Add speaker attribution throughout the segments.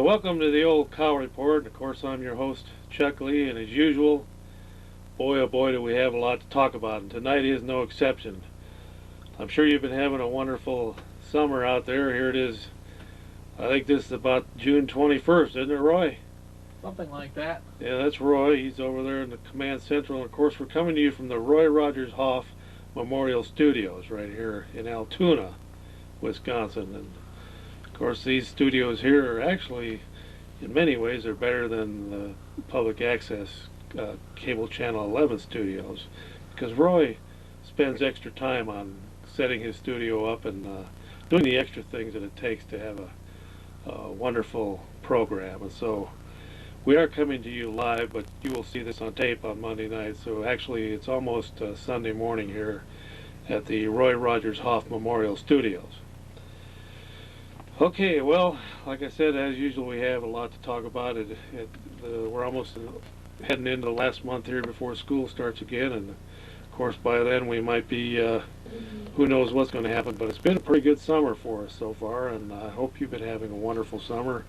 Speaker 1: Welcome to the old Cow Report. Of course, I'm your host, Chuck Lee, and as usual, boy oh boy do we have a lot to talk about, and tonight is no exception. I'm sure you've been having a wonderful summer out there. Here it is. I think this is about June 21st, isn't it, Roy?
Speaker 2: Something like that.
Speaker 1: Yeah, that's Roy. He's over there in the Command Central. And of course, we're coming to you from the Roy Rogers Hoff Memorial Studios right here in Altoona, Wisconsin. And of course, these studios here are actually, in many ways, are better than the public access cable channel 11 studios, because Roy spends extra time on setting his studio up and doing the extra things that it takes to have a wonderful program. And so we are coming to you live, but you will see this on tape on Monday night. So actually, it's almost Sunday morning here at the Roy Rogers Hoff Memorial Studios. Okay, well, like I said, as usual, we have a lot to talk about. We're almost heading into the last month here before school starts again, and of course by then we might be, who knows what's going to happen, but it's been a pretty good summer for us so far, and I hope you've been having a wonderful summer,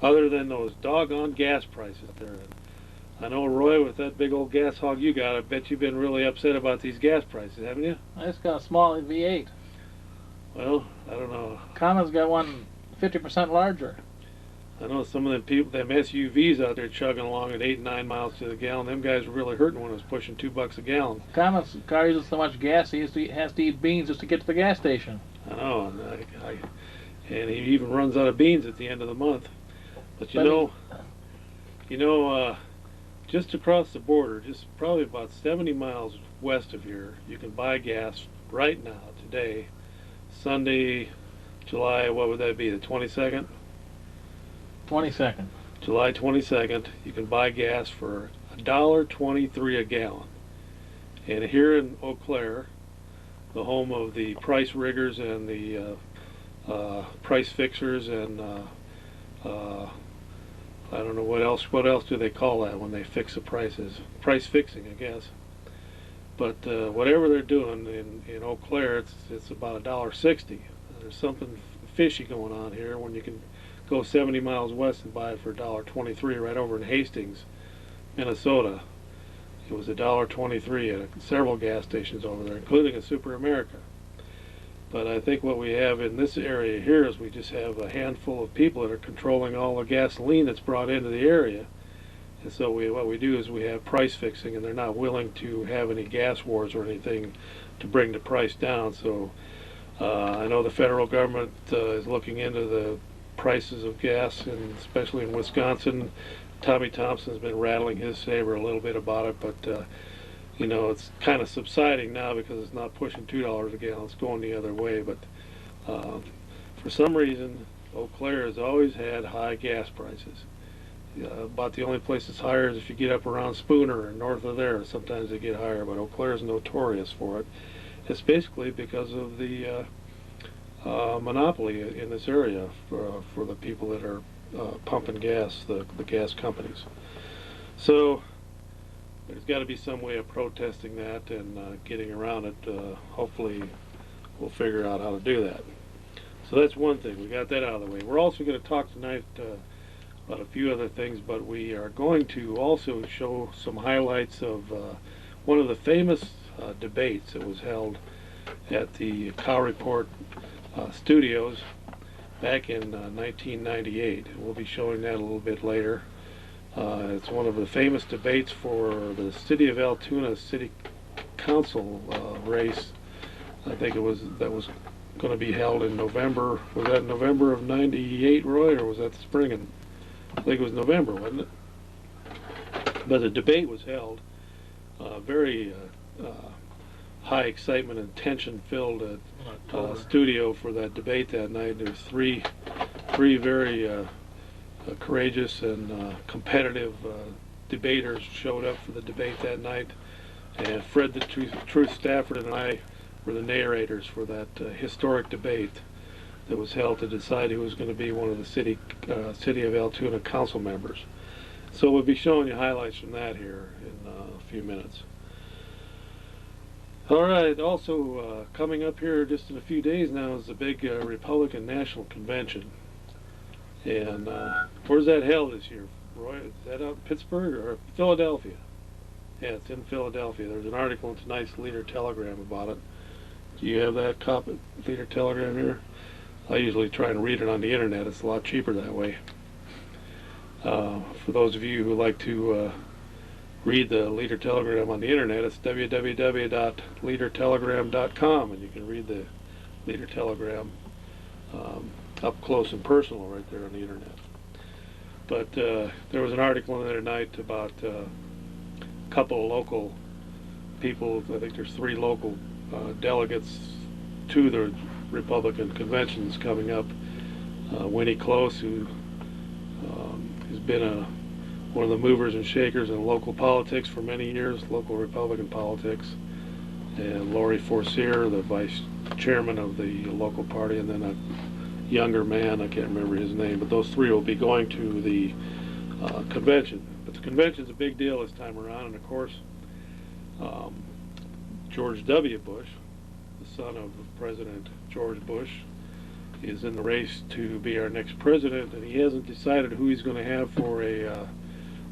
Speaker 1: other than those doggone gas prices there. And I know, Roy, with that big old gas hog you got, I bet you've been really upset about these gas prices, haven't you?
Speaker 2: I just got a small V8.
Speaker 1: Well, I don't know.
Speaker 2: Common's got one 50% larger.
Speaker 1: I know some of them people, them SUVs out there chugging along at 8 and 9 miles to the gallon. Them guys were really hurting when it was pushing $2 a gallon.
Speaker 2: Common's car uses so much gas he has to eat beans just to get to the gas station.
Speaker 1: I know, and he even runs out of beans at the end of the month. But just across the border, just probably about 70 miles west of here, you can buy gas right now, today, Sunday, July, what would that be, the 22nd?
Speaker 2: 22nd.
Speaker 1: July 22nd, you can buy gas for $1.23 a gallon. And here in Eau Claire, the home of the price riggers and the price fixers and I don't know what else do they call that when they fix the prices? Price fixing, I guess. But whatever they're doing in Eau Claire, it's about $1.60. There's something fishy going on here when you can go 70 miles west and buy it for $1.23 right over in Hastings, Minnesota. It was $1.23 at several gas stations over there, including a Super America. But I think what we have in this area here is we just have a handful of people that are controlling all the gasoline that's brought into the area. And so what we do is we have price fixing, and they're not willing to have any gas wars or anything to bring the price down. So I know the federal government is looking into the prices of gas, and especially in Wisconsin. Tommy Thompson's been rattling his saber a little bit about it, but it's kind of subsiding now because it's not pushing $2 a gallon. It's going the other way. But for some reason, Eau Claire has always had high gas prices. About the only place that's higher is if you get up around Spooner or north of there. Sometimes they get higher, but Eau Claire is notorious for it. It's basically because of the monopoly in this area for the people that are pumping gas, the gas companies. So there's got to be some way of protesting that and getting around it. Hopefully we'll figure out how to do that. So that's one thing. We got that out of the way. We're also going to talk tonight about a few other things, but we are going to also show some highlights of one of the famous debates that was held at the Cow Report studios back in 1998. We'll be showing that a little bit later. It's one of the famous debates for the City of Altoona City Council race. I think that was going to be held in November. Was that November of '98, Roy, or was that spring? I think it was November, wasn't it? But the debate was held. Very high excitement and tension-filled studio for that debate that night. There was three very courageous and competitive debaters showed up for the debate that night, and Fred the Truth Stafford and I were the narrators for that historic debate that was held to decide who was going to be one of the City of Altoona council members. So we'll be showing you highlights from that here in a few minutes. All right, also coming up here just in a few days now is the big Republican National Convention. And where's that held this year, Roy? Is that out in Pittsburgh or Philadelphia? Yeah, it's in Philadelphia. There's an article in tonight's Leader Telegram about it. Do you have that copy, Leader Telegram here? I usually try and read it on the internet. It's a lot cheaper that way. For those of you who like to read the Leader Telegram on the internet, it's www.leadertelegram.com, and you can read the Leader Telegram up close and personal right there on the internet. But there was an article the other night about a couple of local people. I think there's 3 local delegates to the Republican conventions coming up. Winnie Close, who has been one of the movers and shakers in local politics for many years, local Republican politics, and Lori Forcier, the vice chairman of the local party, and then a younger man, I can't remember his name, but those 3 will be going to the convention. But the convention's a big deal this time around, and of course, George W. Bush, the son of President George Bush, is in the race to be our next president, and he hasn't decided who he's going to have for a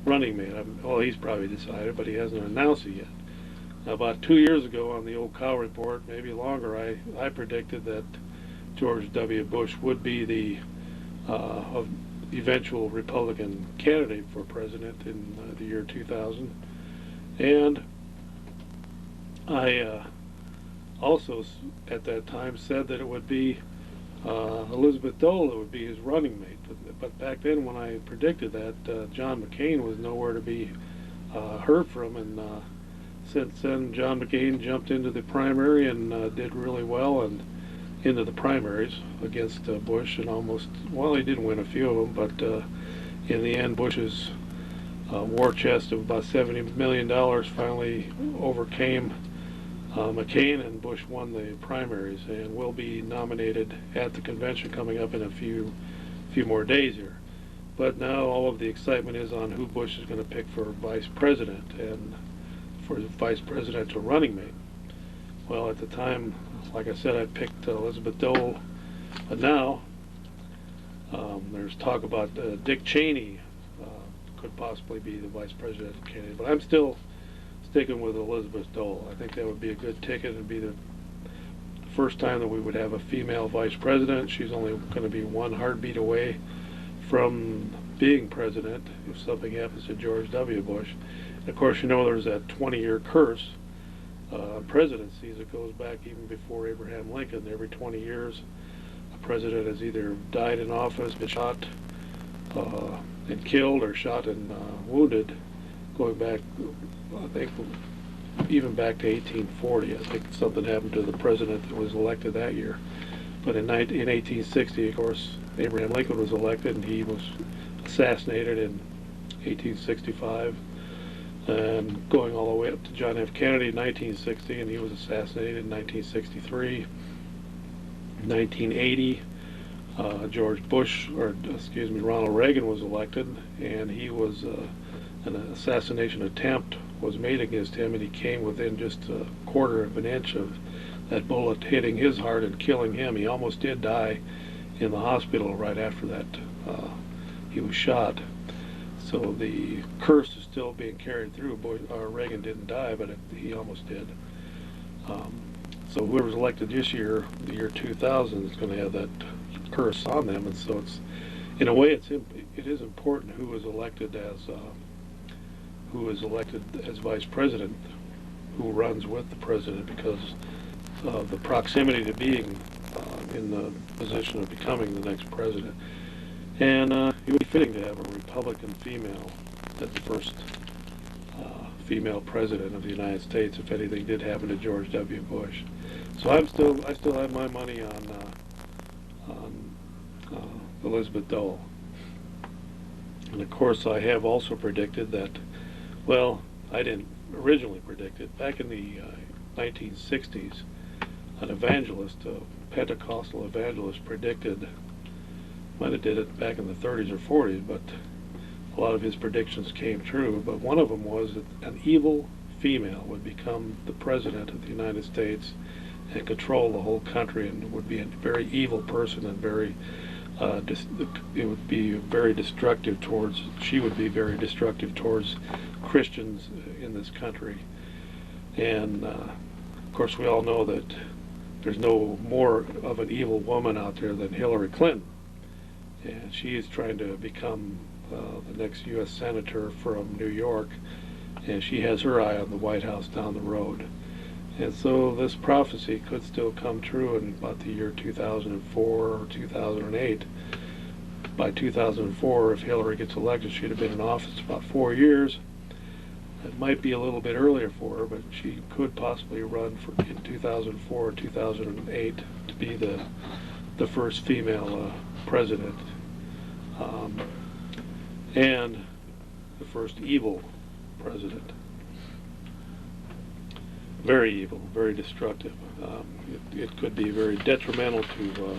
Speaker 1: running mate. Well, he's probably decided, but he hasn't announced it yet. Now, about 2 years ago on the Old Cow Report, maybe longer, I predicted that George W. Bush would be the eventual Republican candidate for president in the year 2000. And I also at that time said that it would be Elizabeth Dole that would be his running mate. But back then when I predicted that, John McCain was nowhere to be heard from, and since then John McCain jumped into the primary and did really well, and into the primaries against Bush, and well, he did win a few of them, but in the end Bush's war chest of about $70 million finally overcame McCain, and Bush won the primaries and will be nominated at the convention coming up in a few more days here. But now all of the excitement is on who Bush is going to pick for vice president and for his vice presidential running mate. Well, at the time, like I said, I picked Elizabeth Dole, but now there's talk about Dick Cheney could possibly be the vice presidential candidate, but I'm still sticking with Elizabeth Dole. I think that would be a good ticket. It would be the first time that we would have a female vice president. She's only going to be one heartbeat away from being president if something happens to George W. Bush. And of course, you know there's that 20-year curse presidencies that goes back even before Abraham Lincoln. Every 20 years, a president has either died in office, been shot and killed, or shot and wounded, going back, I think, even back to 1840. I think something happened to the president that was elected that year. But in 1860, of course, Abraham Lincoln was elected, and he was assassinated in 1865. And going all the way up to John F. Kennedy in 1960, and he was assassinated in 1963. 1980, Ronald Reagan was elected, and he was an assassination attempt was made against him, and he came within just a quarter of an inch of that bullet hitting his heart and killing him. He almost did die in the hospital right after that. He was shot. So the curse is still being carried through. Reagan didn't die, but he almost did. So whoever's elected this year, the year 2000, is going to have that curse on them, and so it's, in a way, it is important who is elected as vice president, who runs with the president, because of the proximity to being in the position of becoming the next president. And it would be fitting to have a Republican female as the first female president of the United States if anything did happen to George W. Bush. So I still have my money on Elizabeth Dole. And of course, I have also predicted that. Well, I didn't originally predict it. Back in the 1960s, an evangelist, a Pentecostal evangelist, predicted, might have did it back in the 30s or 40s, but a lot of his predictions came true. But one of them was that an evil female would become the president of the United States and control the whole country, and would be a very evil person and very it would be very destructive towards, she would be very destructive towards Christians in this country. And of course we all know that there's no more of an evil woman out there than Hillary Clinton. And she is trying to become the next U.S. Senator from New York, and she has her eye on the White House down the road. And so this prophecy could still come true in about the year 2004 or 2008. By 2004, if Hillary gets elected, she'd have been in office about 4 years. It might be a little bit earlier for her, but she could possibly run for in 2004 or 2008 to be the first female president, and the first evil president. Very evil, very destructive. It could be very detrimental to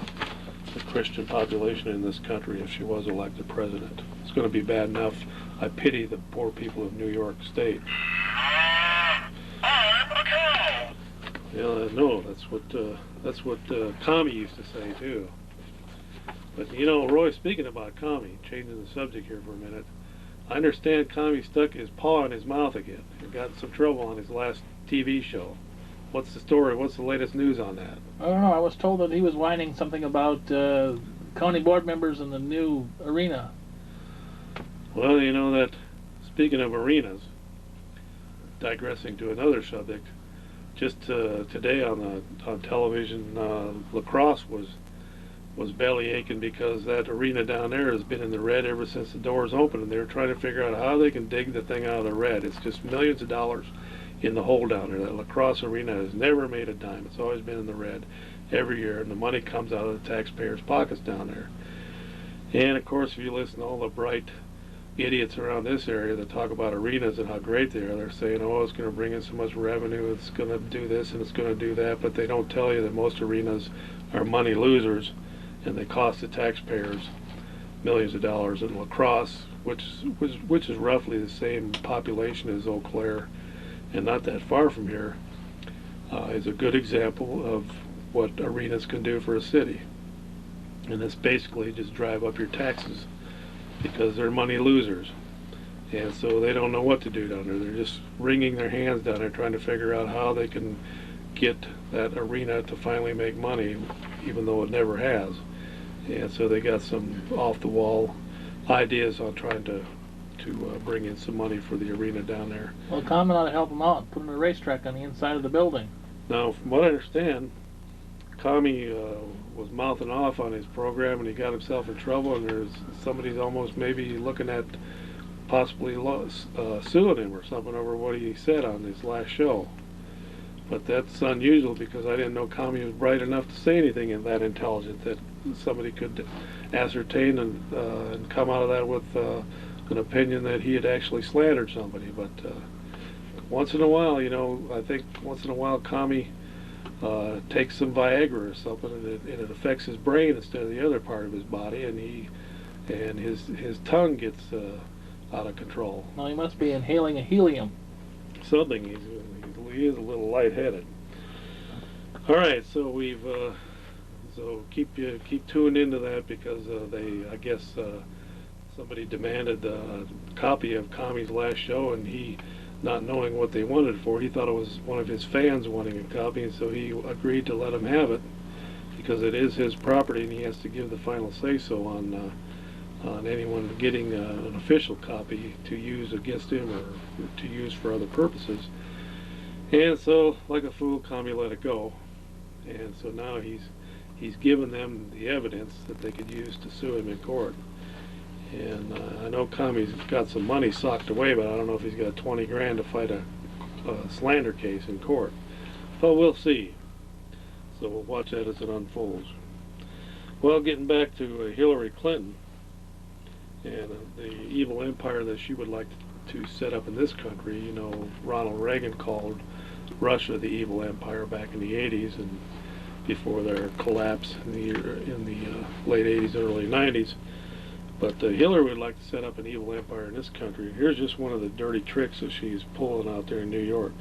Speaker 1: the Christian population in this country if she was elected president. It's going to be bad enough. I pity the poor people of New York State. Yeah, no, that's what Kami used to say too. But you know, Roy, speaking about Kami, changing the subject here for a minute, I understand Kami stuck his paw in his mouth again and got in some trouble on his last TV show. What's the story? What's the latest news on that?
Speaker 2: I don't know. I was told that he was whining something about county board members in the new arena.
Speaker 1: Well, you know that, speaking of arenas, digressing to another subject, just today on television, lacrosse was belly aching because that arena down there has been in the red ever since the doors opened, and they're trying to figure out how they can dig the thing out of the red. It's just millions of dollars in the hole down there. That lacrosse arena has never made a dime. It's always been in the red every year, and the money comes out of the taxpayers' pockets down there. And of course, if you listen to all the bright idiots around this area that talk about arenas and how great they are, they're saying, oh, it's going to bring in so much revenue, it's going to do this and it's going to do that, but they don't tell you that most arenas are money losers, and they cost the taxpayers millions of dollars. And lacrosse, which is roughly the same population as Eau Claire and not that far from here, is a good example of what arenas can do for a city. And it's basically just drive up your taxes, because they're money losers, and so they don't know what to do down there. They're just wringing their hands down there trying to figure out how they can get that arena to finally make money, even though it never has. And so they got some off-the-wall ideas on trying to bring in some money for the arena down there.
Speaker 2: Well, Common ought to help them out, put in a racetrack on the inside of the building.
Speaker 1: Now, from what I understand, Kami was mouthing off on his program, and he got himself in trouble, and there's somebody's almost maybe looking at possibly suing him or something over what he said on his last show. But that's unusual, because I didn't know Kami was bright enough to say anything in that intelligent that somebody could ascertain and come out of that with an opinion that he had actually slandered somebody. But once in a while, you know, I think once in a while Kami takes some Viagra or something, and it affects his brain instead of the other part of his body, and his tongue gets out of control.
Speaker 2: Well, he must be inhaling a helium.
Speaker 1: Something. He is a little lightheaded. All right, so we've so keep tuned into that, because I guess somebody demanded a copy of Kami's last show, and he, not knowing what they wanted it for, he thought it was one of his fans wanting a copy, and so he agreed to let him have it, because it is his property and he has to give the final say-so on anyone getting an official copy to use against him or to use for other purposes. And so, like a fool, Kami let it go, and so now he's given them the evidence that they could use to sue him in court. And I know Kami's got some money socked away, but I don't know if he's got 20 grand to fight a slander case in court. But we'll see. So we'll watch that as it unfolds. Well, getting back to Hillary Clinton and the evil empire that she would like to set up in this country. You know, Ronald Reagan called Russia the evil empire back in the 80s, and before their collapse in the late 80s, early 90s. But Hillary would like to set up an evil empire in this country. Here's just one of the dirty tricks that she's pulling out there in New York.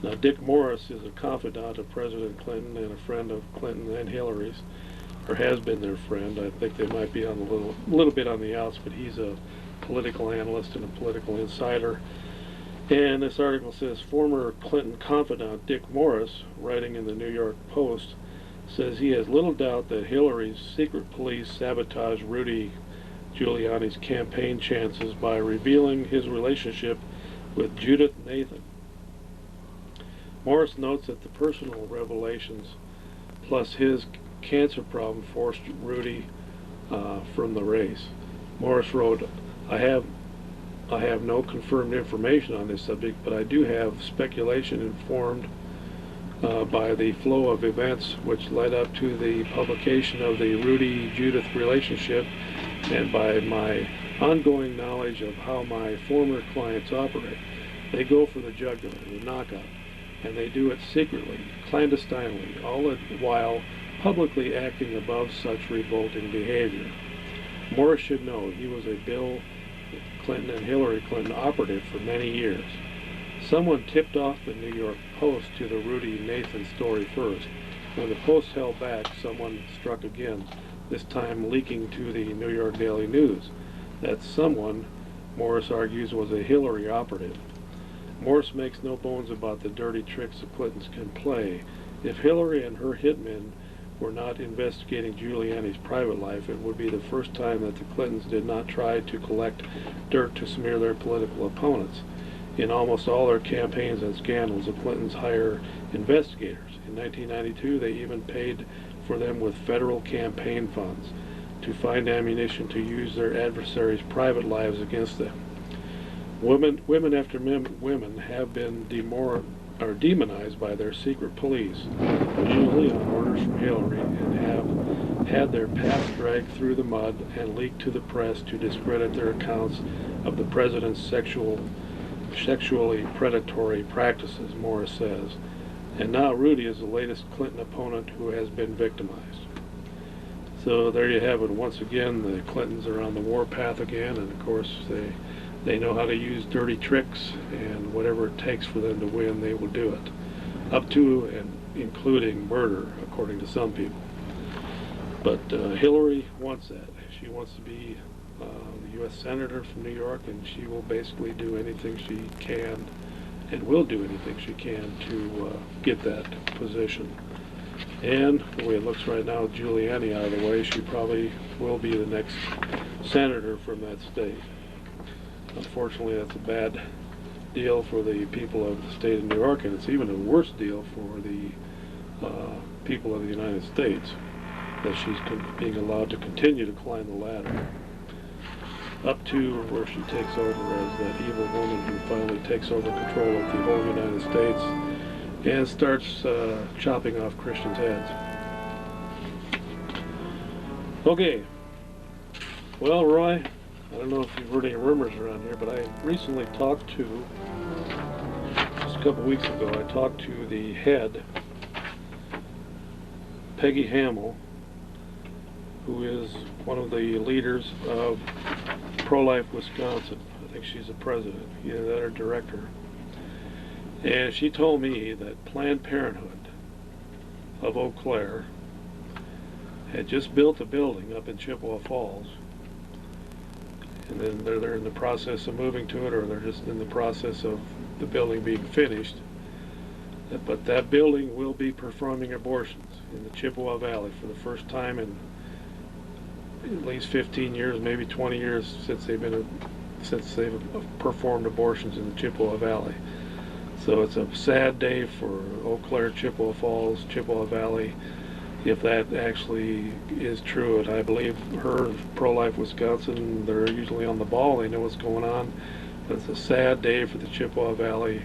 Speaker 1: Now, Dick Morris is a confidant of President Clinton and a friend of Clinton and Hillary's. or has been their friend. I think they might be on a little bit on the outs, but he's a political analyst and a political insider. And this article says former Clinton confidant Dick Morris, writing in the New York Post, says he has little doubt that Hillary's secret police sabotaged Rudy Giuliani's campaign chances by revealing his relationship with Judith Nathan. Morris notes that the personal revelations plus his cancer problem forced Rudy from the race. Morris wrote, I have no confirmed information on this subject, but I do have speculation informed by the flow of events which led up to the publication of the Rudy-Judith relationship and by my ongoing knowledge of how my former clients operate. They go for the jugular, the knockout, and they do it secretly, clandestinely, all the while publicly acting above such revolting behavior. Morris should know he was a Bill Clinton and Hillary Clinton operative for many years. Someone tipped off the New York Post to the Rudy Nathan story first. When the Post held back, someone struck again, this time leaking to the New York Daily News. That someone, Morris argues, was a Hillary operative. Morris makes no bones about the dirty tricks the Clintons can play. If Hillary and her hitmen were not investigating Giuliani's private life, it would be the first time that the Clintons did not try to collect dirt to smear their political opponents. In almost all their campaigns and scandals, the Clintons hire investigators. In 1992, they even paid for them with federal campaign funds to find ammunition to use their adversaries' private lives against them. Women after women have been demonized by their secret police, usually on orders from Hillary, and have had their paths dragged through the mud and leaked to the press to discredit their accounts of the president's sexually predatory practices, Morris says. And now Rudy is the latest Clinton opponent who has been victimized. So there you have it. Once again, the Clintons are on the warpath again, and of course they know how to use dirty tricks, and whatever it takes for them to win, they will do it. Up to and including murder, according to some people. But Hillary wants that. She wants to be the U.S. Senator from New York, and she will basically do anything she can, and will do anything she can to get that position. And the way it looks right now with Giuliani out of the way, she probably will be the next senator from that state. Unfortunately, that's a bad deal for the people of the state of New York, and it's even a worse deal for the people of the United States, that she's being allowed to continue to climb the ladder up to where she takes over as that evil woman who finally takes over control of the whole United States and starts chopping off Christians' heads. Okay. Well, Roy, I don't know if you've heard any rumors around here, but I recently talked to, just a couple weeks ago, I talked to the head, Peggy Hamill, who is one of the leaders of Pro-Life Wisconsin. I think she's the president, either that or director. And she told me that Planned Parenthood of Eau Claire had just built a building up in Chippewa Falls, and then they're in the process of moving to it, or they're just in the process of the building being finished. But that building will be performing abortions in the Chippewa Valley for the first time in at least 15 years, maybe 20 years since they've performed abortions in the Chippewa Valley. So it's a sad day for Eau Claire, Chippewa Falls, Chippewa Valley, if that actually is true. And I believe her, Pro-Life Wisconsin, they're usually on the ball, they know what's going on. But it's a sad day for the Chippewa Valley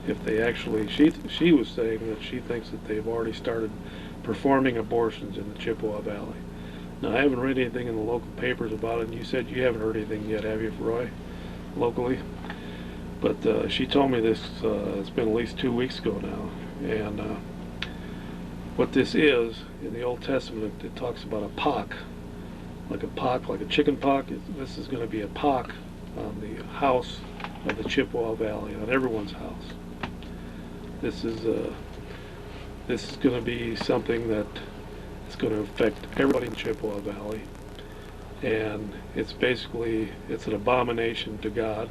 Speaker 1: if they actually, she was saying that she thinks that they've already started performing abortions in the Chippewa Valley. Now, I haven't read anything in the local papers about it, and you said you haven't heard anything yet, have you, Roy, locally? But she told me this, it's been at least 2 weeks ago now, and what this is, in the Old Testament, it talks about a pock, like a chicken pock. This is going to be a pock on the house of the Chippewa Valley, on everyone's house. This is going to be something that is going to affect everybody in Chippewa Valley. And it's basically, it's an abomination to God.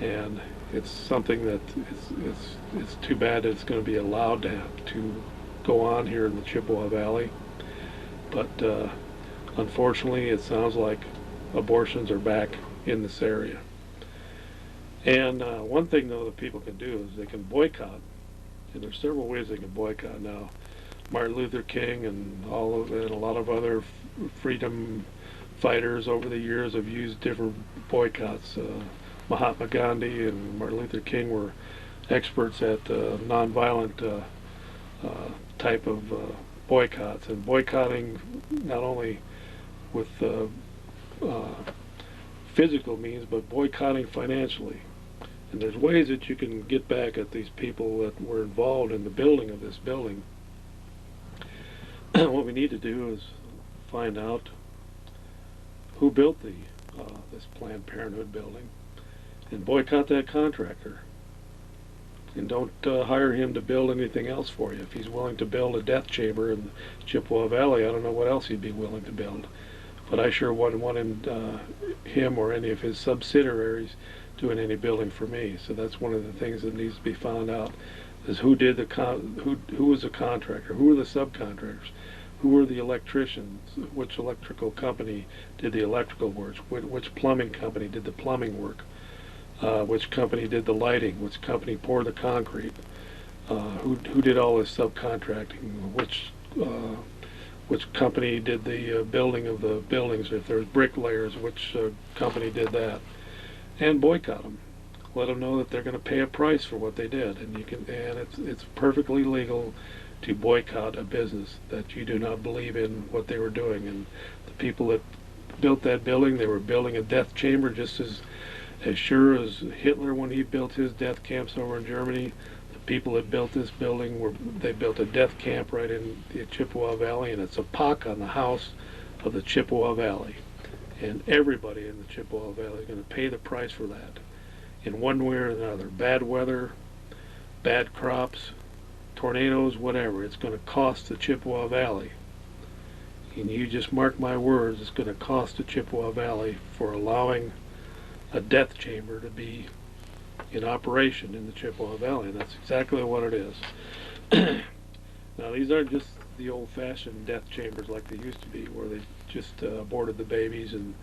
Speaker 1: And it's something that it's too bad that it's going to be allowed to go on here in the Chippewa Valley. But unfortunately, it sounds like abortions are back in this area. And one thing, though, that people can do is they can boycott. And there's several ways they can boycott now. Martin Luther King and a lot of other freedom fighters over the years have used different boycotts. Mahatma Gandhi and Martin Luther King were experts at nonviolent type of boycotts, and boycotting not only with physical means, but boycotting financially. And there's ways that you can get back at these people that were involved in the building of this building. What we need to do is find out who built this Planned Parenthood building and boycott that contractor. And don't hire him to build anything else for you. If he's willing to build a death chamber in the Chippewa Valley, I don't know what else he'd be willing to build. But I sure wouldn't want him or any of his subsidiaries doing any building for me. So that's one of the things that needs to be found out: is who did who was the contractor, who were the subcontractors, who were the electricians, which electrical company did the electrical work, which plumbing company did the plumbing work, which company did the lighting, which company poured the concrete, who did all this subcontracting, which company did the building of the buildings, if there's bricklayers, which company did that, and boycott them. Let them know that they're going to pay a price for what they did, and it's perfectly legal to boycott a business that you do not believe in what they were doing. And the people that built that building, they were building a death chamber just as sure as Hitler when he built his death camps over in Germany. The people that built this building they built a death camp right in the Chippewa Valley, and it's a pock on the house of the Chippewa Valley. And everybody in the Chippewa Valley is going to pay the price for that in one way or another. Bad weather, bad crops, tornadoes, whatever. It's going to cost the Chippewa Valley. And you just mark my words, it's going to cost the Chippewa Valley for allowing a death chamber to be in operation in the Chippewa Valley. And that's exactly what it is. Now, these aren't just the old-fashioned death chambers like they used to be, where they just aborted the babies, and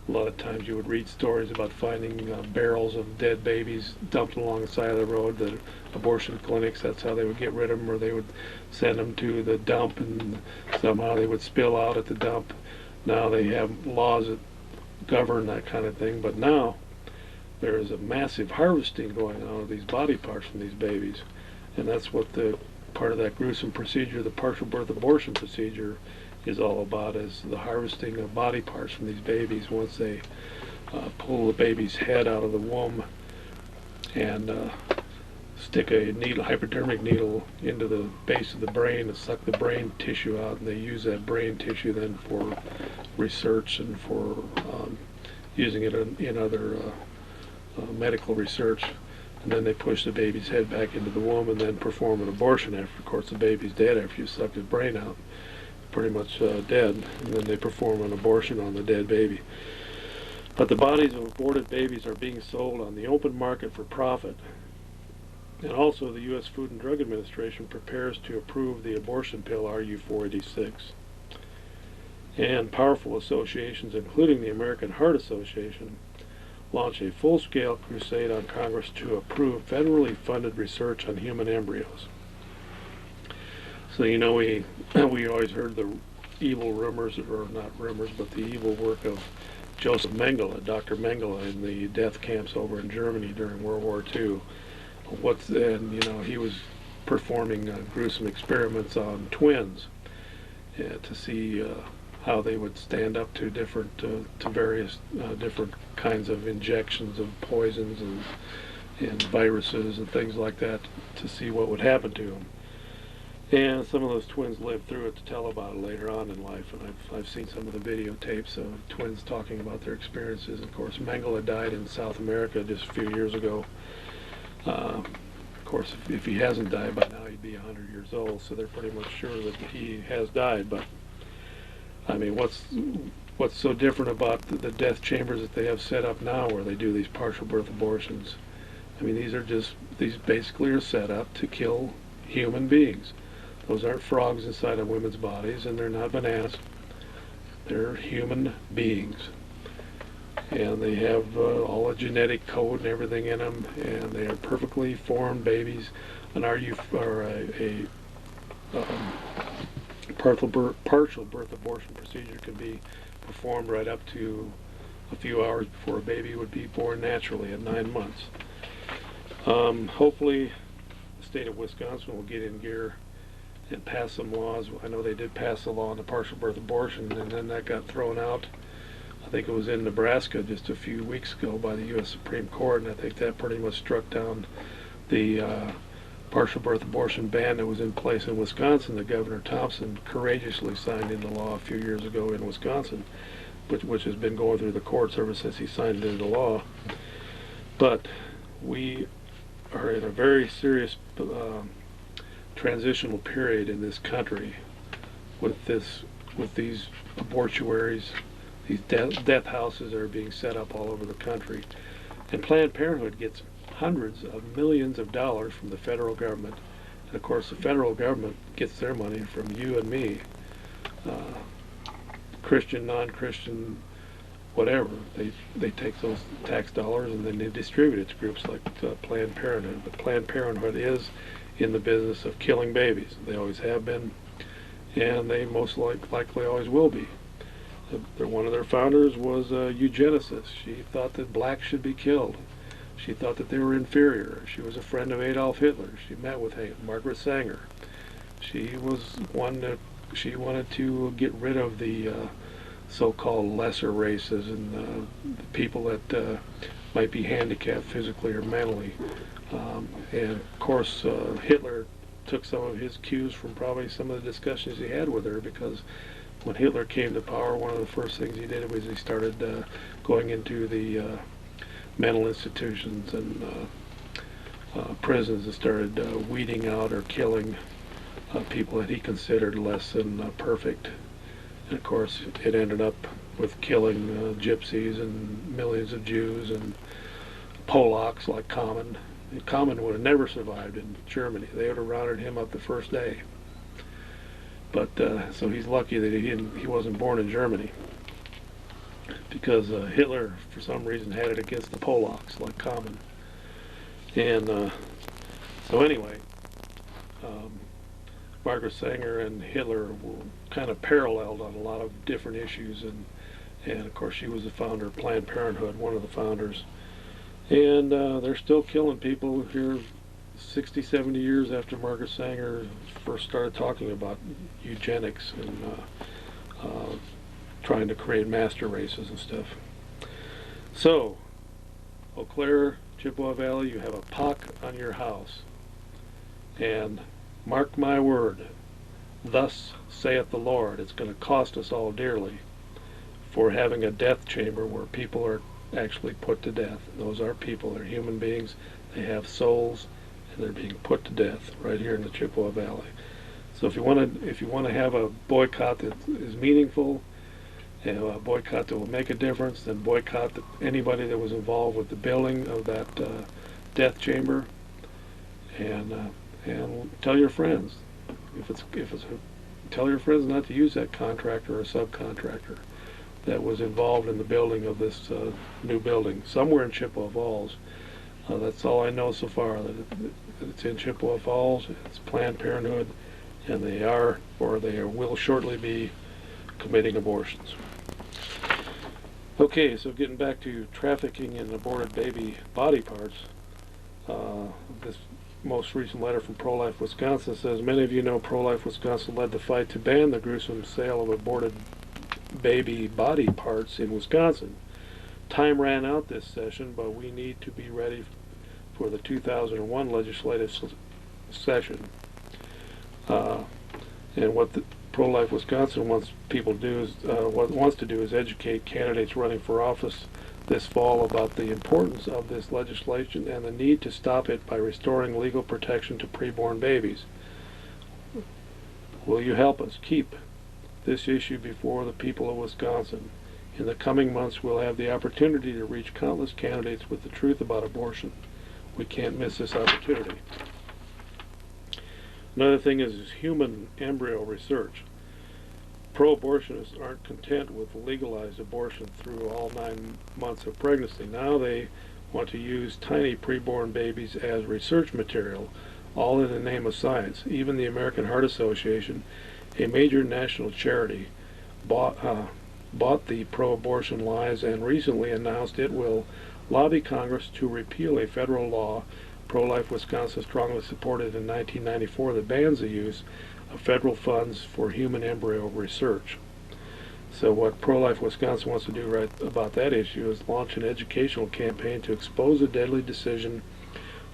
Speaker 1: a lot of times you would read stories about finding barrels of dead babies dumped along the side of the road. The abortion clinics, that's how they would get rid of them, or they would send them to the dump and somehow they would spill out at the dump. Now they have laws that govern that kind of thing, but now there is a massive harvesting going on of these body parts from these babies, and that's what the part of that gruesome procedure, the partial birth abortion procedure, is all about, is the harvesting of body parts from these babies once they pull the baby's head out of the womb and stick a needle, hypodermic needle, into the base of the brain and suck the brain tissue out, and they use that brain tissue then for research and for using it in other medical research. And then they push the baby's head back into the womb and then perform an abortion after. Of course, the baby's dead after you suck his brain out, pretty much dead, and then they perform an abortion on the dead baby. But the bodies of aborted babies are being sold on the open market for profit. And also, the U.S. Food and Drug Administration prepares to approve the abortion pill RU-486. And powerful associations, including the American Heart Association, launch a full-scale crusade on Congress to approve federally funded research on human embryos. So, you know, we always heard the evil rumors, or not rumors, but the evil work of Joseph Mengele, Dr. Mengele, in the death camps over in Germany during World War II. And, you know, he was performing gruesome experiments on twins to see how they would stand up to various different kinds of injections of poisons and viruses and things like that, to see what would happen to them. And some of those twins lived through it to tell about it later on in life, and I've seen some of the videotapes of twins talking about their experiences. Of course, Mengele died in South America just a few years ago. course, if he hasn't died by now, he'd be 100 years old, so they're pretty much sure that he has died. But I mean, what's so different about the death chambers that they have set up now, where they do these partial birth abortions? I mean, these basically are set up to kill human beings. Those aren't frogs inside of women's bodies, and they're not bananas. They're human beings. And they have all a genetic code and everything in them, and they are perfectly formed babies. An partial birth abortion procedure can be performed right up to a few hours before a baby would be born naturally at 9 months. Hopefully, the state of Wisconsin will get in gear and pass some laws. I know they did pass a law on the partial birth abortion, and then that got thrown out. I think it was in Nebraska just a few weeks ago by the U.S. Supreme Court, and I think that pretty much struck down the partial birth abortion ban that was in place in Wisconsin that Governor Thompson courageously signed into law a few years ago in Wisconsin, which has been going through the courts ever since he signed it into law. But we are in a very serious transitional period in this country with these abortuaries, these death houses that are being set up all over the country. And Planned Parenthood gets hundreds of millions of dollars from the federal government. And of course, the federal government gets their money from you and me, Christian, non-Christian, whatever. They take those tax dollars and then they distribute it to groups like Planned Parenthood. But Planned Parenthood is in the business of killing babies. They always have been, and they most likely always will be. One of their founders was a eugenicist. She thought that blacks should be killed. She thought that they were inferior. She was a friend of Adolf Hitler. She met with Margaret Sanger. She was one that she wanted to get rid of the so-called lesser races and the people that might be handicapped physically or mentally. And of course, Hitler took some of his cues from probably some of the discussions he had with her, because when Hitler came to power, one of the first things he did was he started going into the mental institutions and prisons and started weeding out or killing people that he considered less than perfect. And of course, it ended up with killing gypsies and millions of Jews and Polacks like Kamen. Kamen would have never survived in Germany. They would have rounded him up the first day. But so he's lucky that he wasn't born in Germany, because Hitler, for some reason, had it against the Polacks, like Kamen. And so anyway, Margaret Sanger and Hitler were kind of paralleled on a lot of different issues, and of course she was the founder of Planned Parenthood, one of the founders. And they're still killing people here 60, 70 years after Margaret Sanger first started talking about eugenics and trying to create master races and stuff. So, Eau Claire, Chippewa Valley, you have a pock on your house. And mark my word, thus saith the Lord, it's going to cost us all dearly for having a death chamber where people are actually put to death. Those are people, they're human beings, they have souls, and they're being put to death right here in the Chippewa Valley. So if you want to have a boycott that is meaningful, and a boycott that will make a difference, then boycott anybody that was involved with the building of that death chamber, and tell your friends, tell your friends not to use that contractor or subcontractor that was involved in the building of this new building somewhere in Chippewa Falls. That's all I know so far, that it's in Chippewa Falls, it's Planned Parenthood, and they are, or they will shortly be, committing abortions. Okay, so getting back to trafficking in aborted baby body parts, this most recent letter from Pro-Life Wisconsin says, many of you know Pro-Life Wisconsin led the fight to ban the gruesome sale of aborted baby body parts in Wisconsin. Time ran out this session, but we need to be ready for the 2001 legislative session. And what the Pro-Life Wisconsin wants people to do is, what it wants to do is educate candidates running for office this fall about the importance of this legislation and the need to stop it by restoring legal protection to preborn babies. Will you help us keep this issue before the people of Wisconsin? In the coming months, we'll have the opportunity to reach countless candidates with the truth about abortion. We can't miss this opportunity. Another thing is human embryo research. Pro-abortionists aren't content with legalized abortion through all 9 months of pregnancy. Now they want to use tiny preborn babies as research material, all in the name of science. Even the American Heart Association, a major national charity, bought the pro-abortion lies and recently announced it will lobby Congress to repeal a federal law Pro-Life Wisconsin strongly supported in 1994 that bans the use of federal funds for human embryo research. So what Pro-Life Wisconsin wants to do right about that issue is launch an educational campaign to expose the deadly decision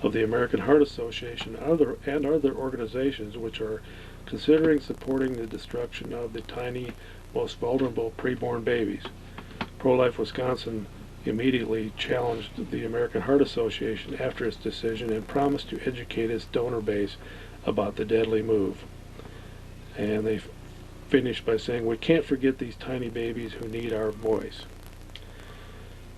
Speaker 1: of the American Heart Association and other organizations which are considering supporting the destruction of the tiny, most vulnerable preborn babies. Pro-Life Wisconsin immediately challenged the American Heart Association after its decision and promised to educate its donor base about the deadly move. And they finished by saying, "We can't forget these tiny babies who need our voice."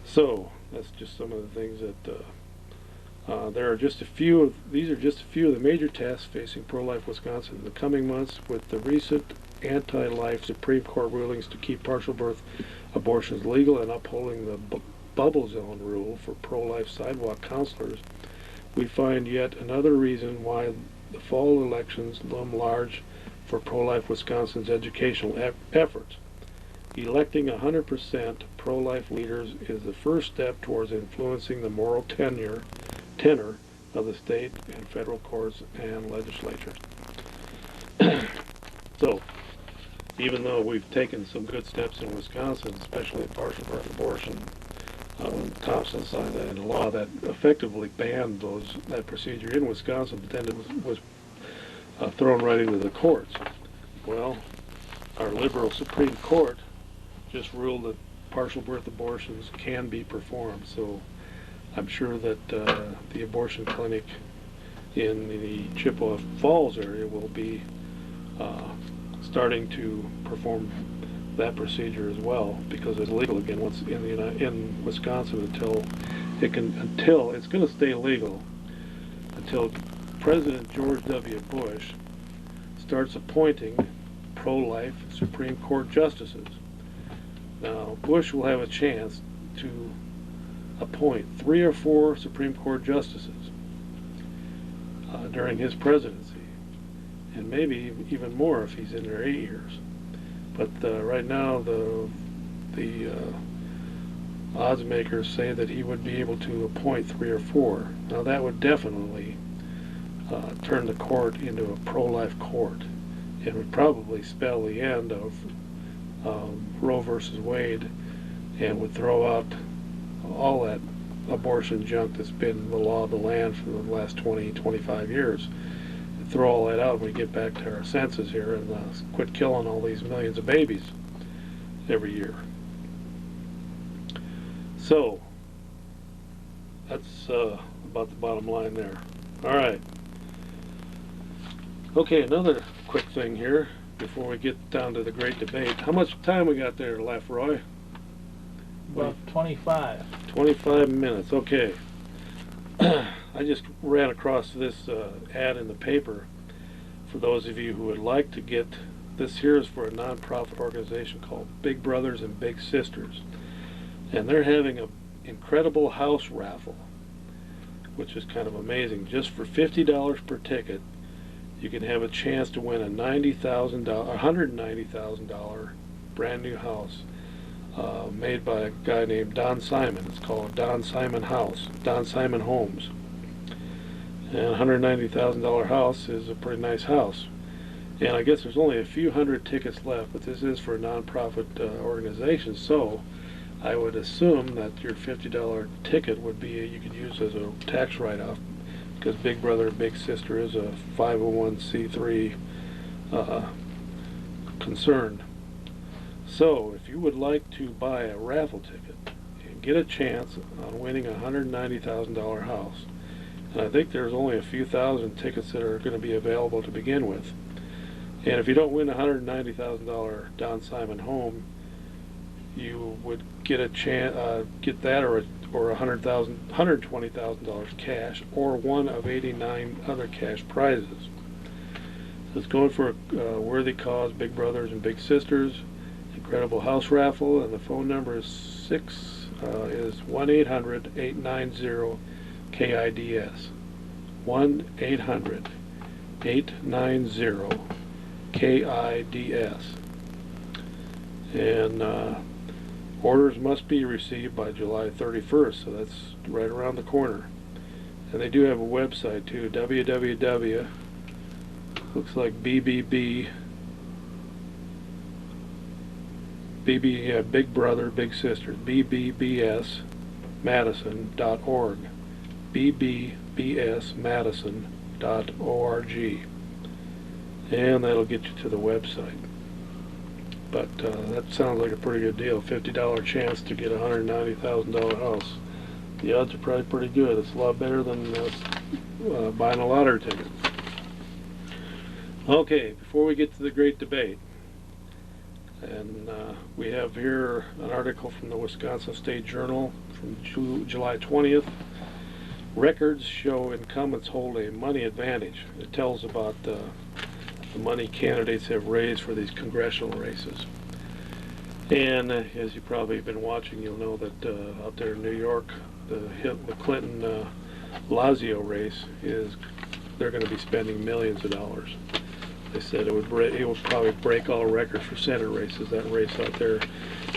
Speaker 1: So that's just some of the things that there are just a few of these are just a few of the major tasks facing Pro-Life Wisconsin in the coming months, with the recent anti-life Supreme Court rulings to keep partial birth abortions legal and upholding the bubble zone rule for pro-life sidewalk counselors. We find yet another reason why the fall elections loom large for Pro-Life Wisconsin's educational efforts. Electing 100% pro-life leaders is the first step towards influencing the moral tenor of the state and federal courts and legislatures. So, even though we've taken some good steps in Wisconsin, especially partial birth abortion, Thompson signed that into law that effectively banned that procedure in Wisconsin, but then it was thrown right into the courts. Well, our liberal Supreme Court just ruled that partial birth abortions can be performed, so I'm sure that the abortion clinic in the Chippewa Falls area will be starting to perform that procedure as well, because it's legal again once in Wisconsin until it's going to stay legal until President George W. Bush starts appointing pro-life Supreme Court justices. Now, Bush will have a chance to appoint 3 or 4 Supreme Court justices during his presidency, and maybe even more if he's in there 8 years. But right now, the odds makers say that he would be able to appoint 3 or 4. Now, that would definitely turn the court into a pro-life court. It would probably spell the end of Roe versus Wade, and would throw out all that abortion junk that's been the law of the land for the last 20-25 years. Throw all that out and we get back to our senses here and quit killing all these millions of babies every year. So that's about the bottom line there. All right. Okay, another quick thing here before we get down to the great debate. How much time we got there left, Roy?
Speaker 2: About 25.
Speaker 1: 25 minutes, okay. I just ran across this ad in the paper for those of you who would like to get this. Here is for a nonprofit organization called Big Brothers and Big Sisters, and they're having an incredible house raffle, which is kind of amazing. Just for $50 per ticket, you can have a chance to win a $190,000 brand new house made by a guy named Don Simon. It's called Don Simon Homes. And a $190,000 house is a pretty nice house. And I guess there's only a few hundred tickets left, but this is for a nonprofit organization, so I would assume that your $50 ticket would be you could use as a tax write-off, because Big Brother Big Sister is a 501c3 concerned. So, if you would like to buy a raffle ticket and get a chance on winning a $190,000 house, and I think there's only a few thousand tickets that are going to be available to begin with. And if you don't win a $190,000 Don Simon home, you would get a chance, get that or $120,000 cash, or one of 89 other cash prizes. So it's going for a worthy cause, Big Brothers and Big Sisters, incredible house raffle, and the phone number is 1-800-890-KIDS. 1-800-890-KIDS. And orders must be received by July 31st, so that's right around the corner. And they do have a website too, www, looks like BBB, Big Brother, Big Sisters, bbbsmadison.org, bbbsmadison.org, and that'll get you to the website. But that sounds like a pretty good deal. $50 chance to get a $190,000 house. The odds are probably pretty good. It's a lot better than buying a lottery ticket. Okay, before we get to the great debate, and we have here an article from the Wisconsin State Journal from July 20th. Records show incumbents hold a money advantage. It tells about the money candidates have raised for these congressional races. And as you probably have been watching, you'll know that out there in New York, the Clinton Lazio race they're going to be spending millions of dollars. They said it would probably break all records for Senate races, that race out there.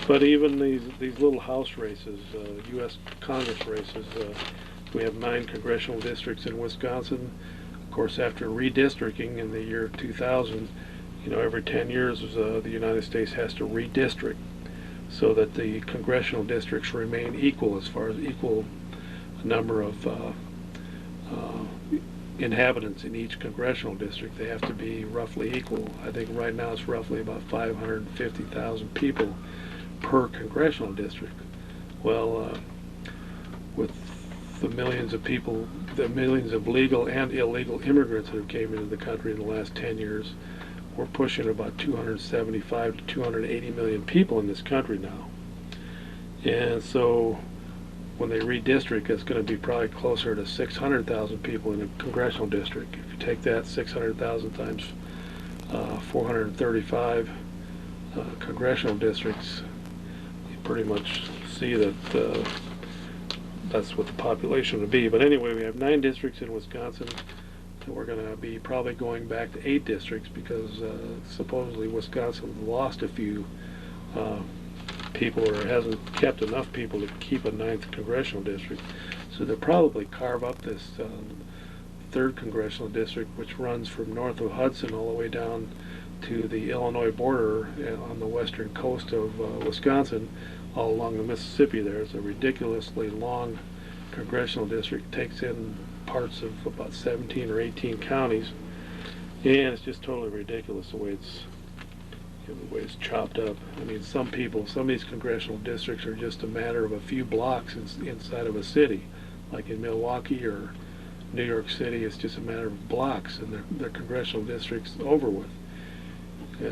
Speaker 1: But even these little House races, U.S. Congress races, we have 9 congressional districts in Wisconsin. Of course, after redistricting in the year 2000, every 10 years the United States has to redistrict so that the congressional districts remain equal as far as equal number of inhabitants in each congressional district. They have to be roughly equal. I think right now it's roughly about 550,000 people per congressional district. Well, with the millions of people, the millions of legal and illegal immigrants that have came into the country in the last 10 years, we're pushing about 275 to 280 million people in this country now. And so when they redistrict, it's going to be probably closer to 600,000 people in a congressional district. If you take that 600,000 times 435 congressional districts, you pretty much see that that's what the population would be. But anyway, we have 9 districts in Wisconsin, and we're going to be probably going back to 8 districts because supposedly Wisconsin lost a few people, or hasn't kept enough people to keep a 9th congressional district. So they'll probably carve up this 3rd congressional district, which runs from north of Hudson all the way down to the Illinois border on the western coast of Wisconsin, all along the Mississippi there. It's a ridiculously long congressional district. It takes in parts of about 17 or 18 counties, and it's just totally ridiculous the way it's chopped up. I mean, some of these congressional districts are just a matter of a few blocks inside of a city. Like in Milwaukee or New York City, it's just a matter of blocks, and their congressional district's over with.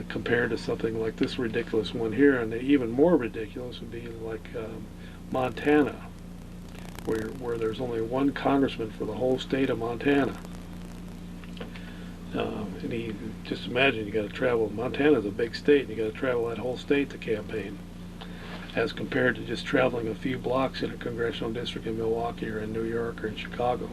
Speaker 1: Compared to something like this ridiculous one here, and even more ridiculous would be like Montana, where there's only one congressman for the whole state of Montana. And just imagine, you got to travel. Montana's a big state, and you got to travel that whole state to campaign, as compared to just traveling a few blocks in a congressional district in Milwaukee or in New York or in Chicago.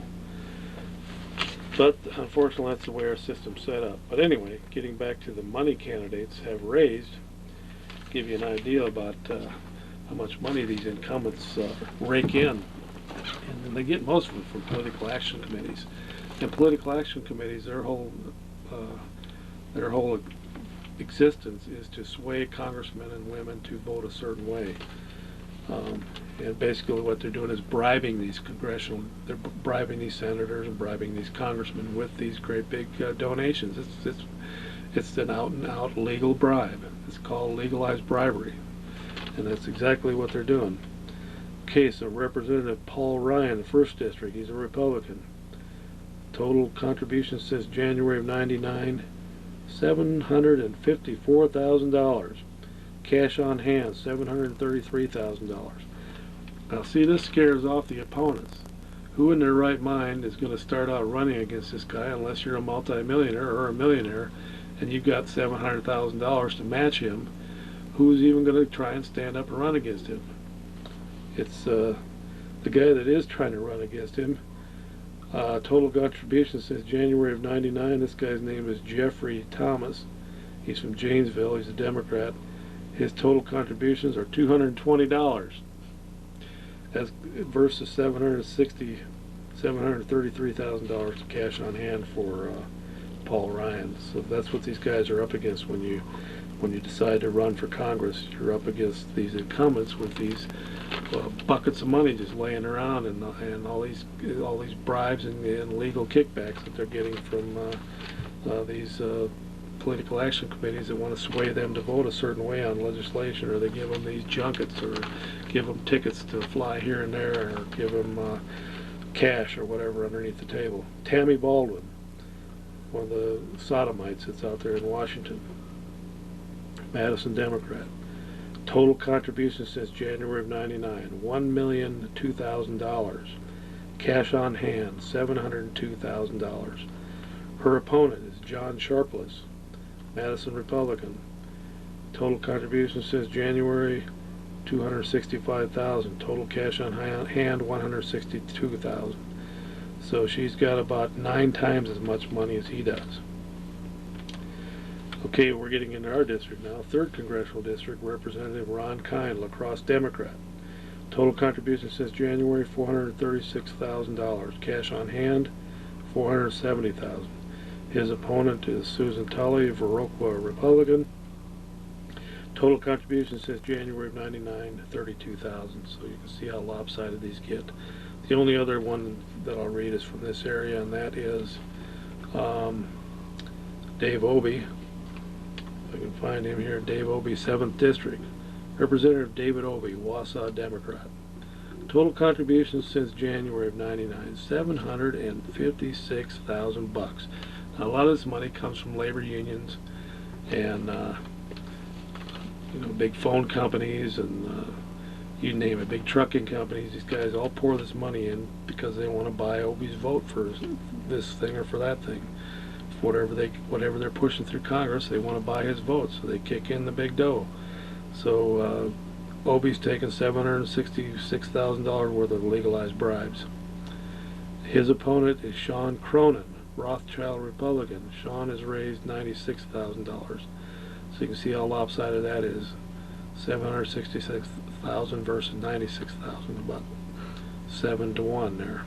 Speaker 1: But unfortunately, that's the way our system's set up. But anyway, getting back to the money candidates have raised, give you an idea about how much money these incumbents rake in. And they get most of it from political action committees. And political action committees, their whole existence is to sway congressmen and women to vote a certain way. And basically what they're doing is bribing these they're bribing these senators and bribing these congressmen with these great big donations. It's an out-and-out legal bribe. It's called legalized bribery, and that's exactly what they're doing. Okay, so Representative Paul Ryan, the 1st District, he's a Republican. Total contribution since January of '99, $754,000. Cash on hand, $733,000. Now see, this scares off the opponents. Who in their right mind is going to start out running against this guy unless you're a multimillionaire or a millionaire and you've got $700,000 to match him? Who's even going to try and stand up and run against him? It's the guy that is trying to run against him. Total contribution since January of '99. This guy's name is Jeffrey Thomas. He's from Janesville. He's a Democrat. His total contributions are $220, as versus $733,000 cash on hand for Paul Ryan. So that's what these guys are up against when you decide to run for Congress. You're up against these incumbents with these buckets of money just laying around, and all these bribes and legal kickbacks that they're getting from these political action committees that want to sway them to vote a certain way on legislation, or they give them these junkets, or give them tickets to fly here and there, or give them cash or whatever underneath the table. Tammy Baldwin, one of the sodomites that's out there in Washington, Madison Democrat. Total contribution since January of '99, $1,002,000. Cash on hand, $702,000. Her opponent is John Sharpless, Madison Republican. Total contribution since January, $265,000. Total cash on hand, $162,000. So she's got about 9 times as much money as he does. Okay, we're getting into our district now. 3rd Congressional District, Representative Ron Kine, La Crosse Democrat. Total contribution since January, $436,000. Cash on hand, $470,000. His opponent is Susan Tully, Viroqua Republican. Total contribution since January of '99, $32,000. So you can see how lopsided these get. The only other one that I'll read is from this area, and that is Dave Obey. I can find him here. Dave Obey, 7th District. Representative David Obey, Wausau Democrat. Total contributions since January of '99, $756,000. Now, a lot of this money comes from labor unions and big phone companies and you name it, big trucking companies. These guys all pour this money in because they want to buy Obey's vote for this thing or for that thing. Whatever they're pushing through Congress, they want to buy his vote, so they kick in the big dough. So Obey's taking $766,000 worth of legalized bribes. His opponent is Sean Cronin, Rothschild Republican. Sean has raised $96,000. So you can see how lopsided that is. $766,000 versus $96,000, about 7 to 1 there.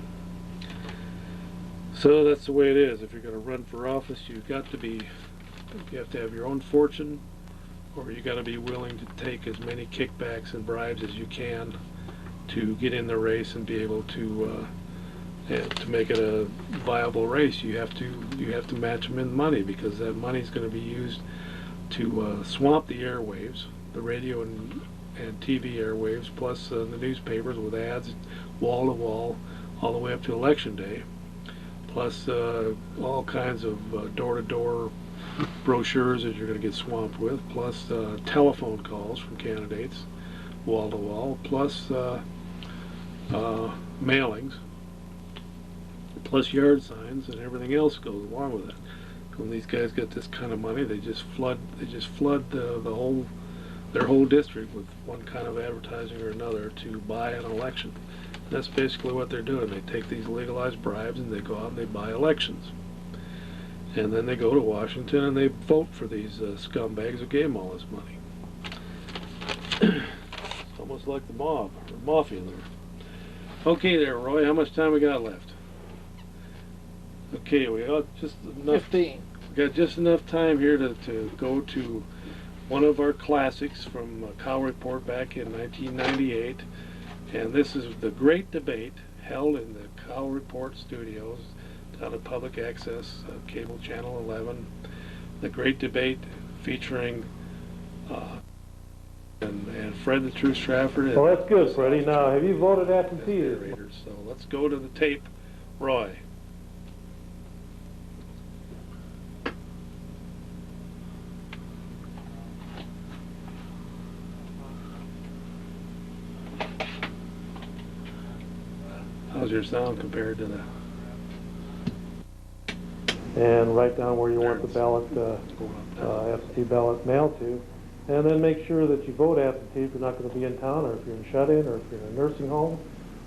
Speaker 1: So that's the way it is. If you're going to run for office, you have to have your own fortune, or you got to be willing to take as many kickbacks and bribes as you can to get in the race and be able to make it a viable race. You have to match them in money, because that money is going to be used to swamp the airwaves, the radio and TV airwaves, plus the newspapers with ads wall to wall all the way up to election day, plus all kinds of door-to-door brochures that you're going to get swamped with, plus telephone calls from candidates wall to wall, plus mailings, plus yard signs and everything else goes along with it. When these guys get this kind of money, they just flood their whole district with one kind of advertising or another to buy an election. And that's basically what they're doing. They take these legalized bribes and they go out and they buy elections. And then they go to Washington and they vote for these scumbags who gave them all this money. It's almost like the mob, or mafia there. Okay there, Roy, how much time we got left? Okay, we got just enough.
Speaker 2: 15.
Speaker 1: We got just enough time here to go to one of our classics from Cow Report back in 1998, and this is the Great Debate held in the Cow Report studios down at Public Access Cable Channel 11 the great debate featuring and Fred the True Stratford.
Speaker 3: Well, that's good, Freddie. Now, have you voted absentee?
Speaker 1: Raiders. So let's go to the tape, Roy. How's your sound compared to the?
Speaker 3: And write down where you want the ballot, absentee ballot mailed to. And then make sure that you vote absentee if you're not going to be in town, or if you're in shut-in, or if you're in a nursing home,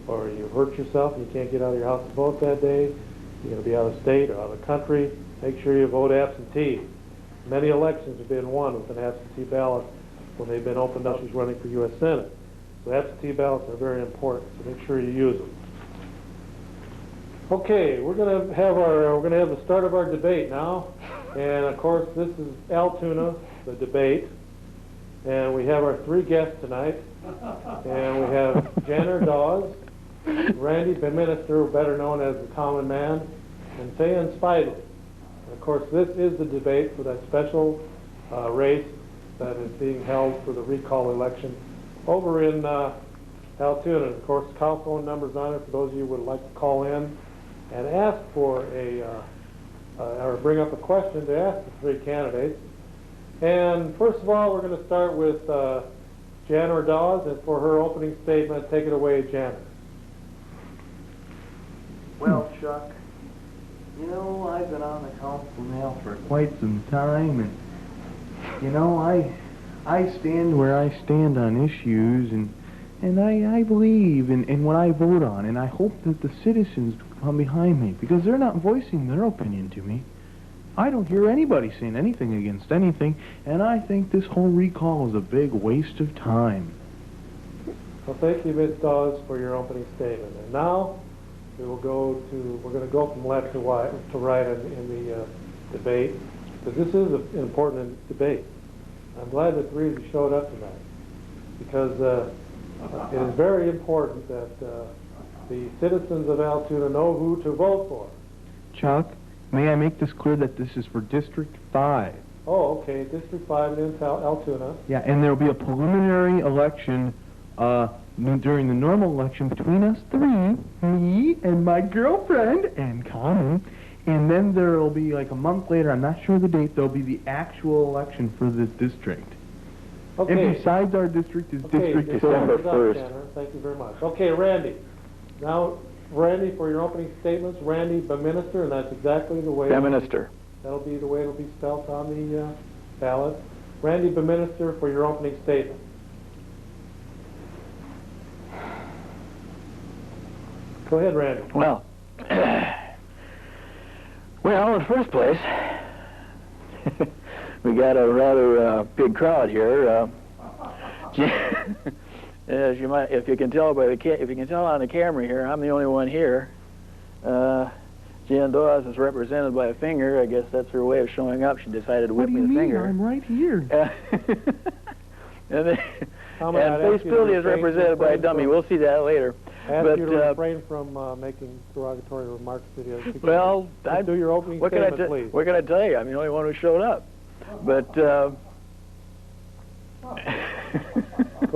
Speaker 3: or you hurt yourself and you can't get out of your house to vote that day, you're going to be out of state or out of the country, make sure you vote absentee. Many elections have been won with an absentee ballot when they've been opened up as running for U.S. Senate. So absentee ballots are very important, so make sure you use them. Okay, we're going to have the start of our debate now, and of course this is Altoona, the debate, and we have our three guests tonight, and we have Janner Dawes, Randy Bemister, better known as the Common Man, and Thayen Spidley. And of course this is the debate for that special race that is being held for the recall election over in Altoona. And of course, call phone numbers on it for those of you who would like to call in and ask for or bring up a question to ask the three candidates. And first of all, we're going to start with Janner Dawes, and for her opening statement, take it away, Janner.
Speaker 4: Well, Chuck, you know, I've been on the council now for quite some time, and, you know, I stand where I stand on issues, and I believe in what I vote on, and I hope that the citizens come behind me, because they're not voicing their opinion to me. I don't hear anybody saying anything against anything, and I think this whole recall is a big waste of time.
Speaker 3: Well, thank you, Ms. Dawes, for your opening statement. And now we're going to go from left to right in the debate, because this is an important debate. I'm glad that three of you showed up tonight, because it is very important that the citizens of Altoona know who to vote for.
Speaker 4: Chuck, may I make this clear that this is for District 5?
Speaker 3: Oh, okay, District 5 in Altoona.
Speaker 4: Yeah, and there will be a preliminary election during the normal election between us three, me and my girlfriend and Connie, and then there will be like a month later, I'm not sure the date, there will be the actual election for this district.
Speaker 3: Okay.
Speaker 4: And besides our district is District
Speaker 3: December
Speaker 4: 4.
Speaker 3: 1st. Thank you very much. Okay, Randy. Now, Randy, for your opening statements, Randy Bemister, and that's exactly the way...
Speaker 5: Bemister.
Speaker 3: That'll be the way it'll be spelled on the ballot. Randy Bemister, for your opening statement. Go ahead, Randy.
Speaker 5: Well, in the first place, we got a rather big crowd here. As you might, if you can tell by on the camera here, I'm the only one here. Jan Dawes is represented by a finger. I guess that's her way of showing up. She decided to whip me the finger.
Speaker 4: I'm right here.
Speaker 5: And Face Billy is represented by a dummy. We'll see that later.
Speaker 3: Ask you to refrain from making derogatory remarks to the other people.
Speaker 5: Well,
Speaker 3: do your opening statement, please.
Speaker 5: What can I tell you? I'm the only one who showed up. But
Speaker 3: go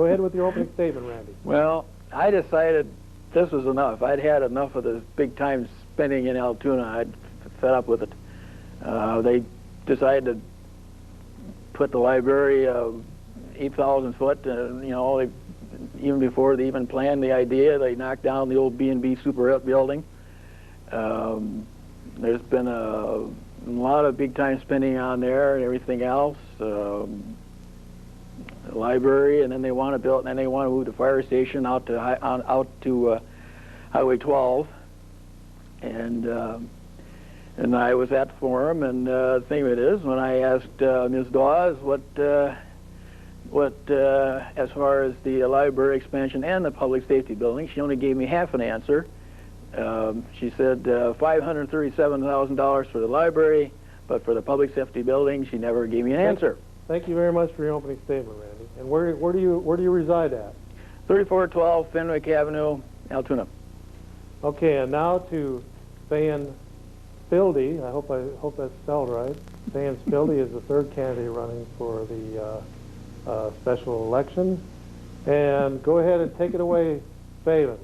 Speaker 3: ahead with your opening statement, Randy.
Speaker 5: Well, I decided this was enough. I'd had enough of this big time spending in Altoona. I'd fed up with it. They decided to put the library 8,000 foot. Even before they even planned the idea, they knocked down the old B&B Super building. There's been a lot of big time spending on there and everything else. The library, and then they want to build, and then they want to move the fire station out to Highway 12. And I was at the forum, and the thing of it is, when I asked Ms. Dawes what as far as the library expansion and the public safety building, she only gave me half an answer. She said $537,000 for the library, but for the public safety building, she never gave me an answer.
Speaker 3: Thank you very much for your opening statement, Randy. And where do you reside at?
Speaker 5: 3412 Fenwick Avenue, Altoona.
Speaker 3: Okay, and now to Thayen Spildy. I hope that's spelled right. Fayen Spildy is the third candidate running for the special election. And go ahead and take it away, Fayen.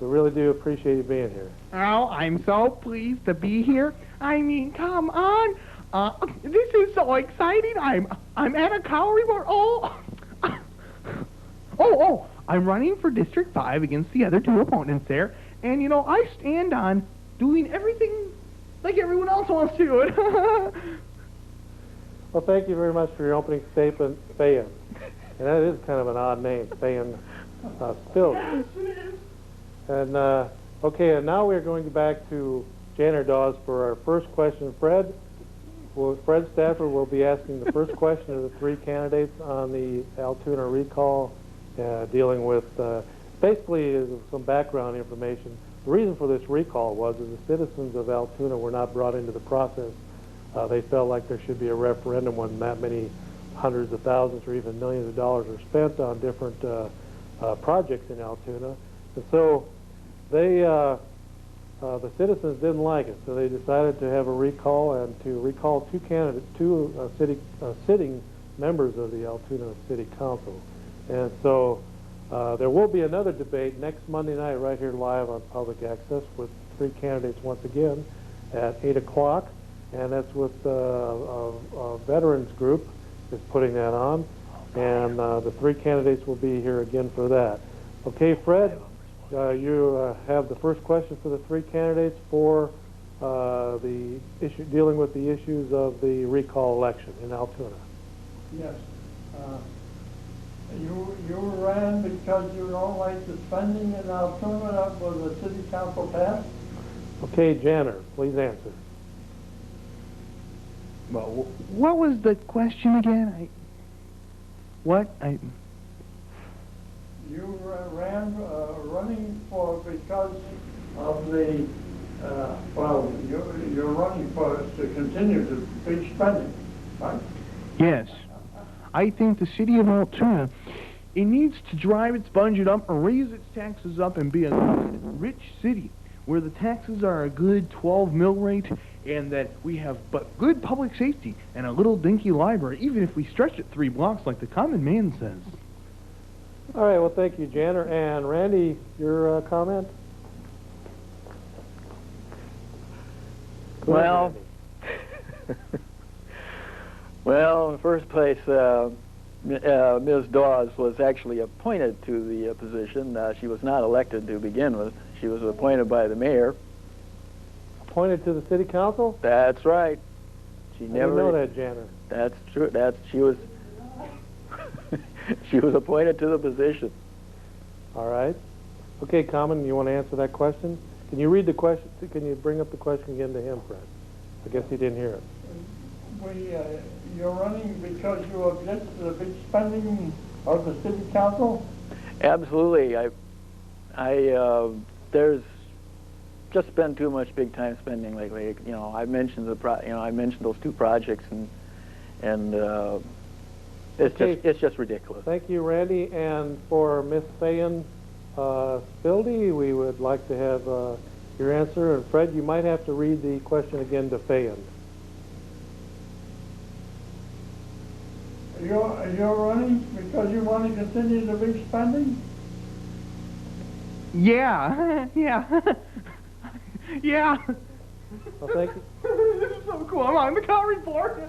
Speaker 3: We really do appreciate you being here.
Speaker 6: Oh, I'm so pleased to be here. I mean, come on. This is so exciting. I'm Anna Cowrie. I'm running for District 5 against the other two opponents there. And, you know, I stand on doing everything like everyone else wants to do it.
Speaker 3: Well, thank you very much for your opening statement, Fayen. And that is kind of an odd name, Fayen Spildy. And, okay, and now we're going back to Janitor Dawes for our first question. Fred Stafford will be asking the first question of the three candidates on the Altoona recall, dealing with, basically some background information. The reason for this recall was that the citizens of Altoona were not brought into the process. They felt like there should be a referendum when that many hundreds of thousands or even millions of dollars are spent on different projects in Altoona. And so they, the citizens didn't like it, so they decided to have a recall and to recall two sitting members of the Altoona City Council. And so there will be another debate next Monday night right here live on Public Access with three candidates once again at 8 o'clock, and that's with a veterans group is putting that on, and the three candidates will be here again for that. Okay, Fred, you have the first question for the three candidates for the issue dealing with the issues of the recall election in Altoona.
Speaker 7: Yes. You ran because you don't like the spending in Altoona that was the city council passed?
Speaker 3: Okay, Janner, please answer.
Speaker 6: Well, what was the question again?
Speaker 7: You ran running for because of the you're running for to continue the big spending, right?
Speaker 6: Yes. I think the city of Altoona, it needs to drive its budget up and raise its taxes up and be a good, rich city where the taxes are a good 12 mil rate and that we have but good public safety and a little dinky library, even if we stretch it 3 blocks like the common man says.
Speaker 3: All right, well, thank you, Janner. And Randy, your comment? Go ahead, Randy.
Speaker 5: Well, in the first place, Ms. Dawes was actually appointed to the position. She was not elected to begin with. She was appointed by the mayor.
Speaker 3: Appointed to the city council?
Speaker 5: That's right. She
Speaker 3: I
Speaker 5: never.
Speaker 3: didn't know that, Janner.
Speaker 5: That's true. She was. She was appointed to the position.
Speaker 3: All right. Okay, Common, you want to answer that question? Can you read the question? Can you bring up the question again to him, Fred? I guess he didn't hear it.
Speaker 7: You're running because you object to the big spending of the city council?
Speaker 5: Absolutely. There's just been too much big time spending lately. You know, I mentioned I mentioned those two projects, and it's just ridiculous.
Speaker 3: Thank you, Randy. And for Miss Fayen Spildy, we would like to have your answer. And Fred, you might have to read the question again to Fayen.
Speaker 7: You're running because you want to continue the big spending?
Speaker 6: Yeah, yeah, yeah.
Speaker 3: Well, thank you.
Speaker 6: This is so cool. I'm on the car report.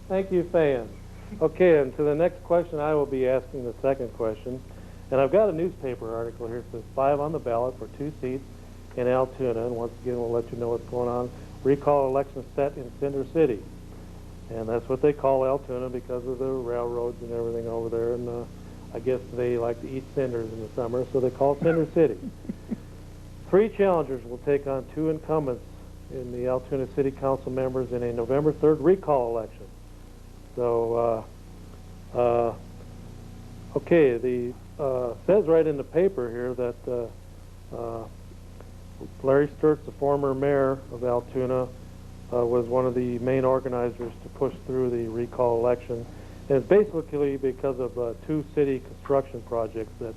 Speaker 3: Thank you, Fayen. Okay, and to the next question, I will be asking the second question. And I've got a newspaper article here. It says 5 on the ballot for 2 seats in Altoona. And once again, we'll let you know what's going on. Recall election set in Cinder City. And that's what they call Altoona because of the railroads and everything over there. And I guess they like to eat cinders in the summer, so they call it Cinder City. 3 challengers will take on 2 incumbents in the Altoona City Council members in a November 3rd recall election. So, okay, the says right in the paper here that Larry Sturtz, the former mayor of Altoona, was one of the main organizers to push through the recall election. And it's basically because of 2 city construction projects that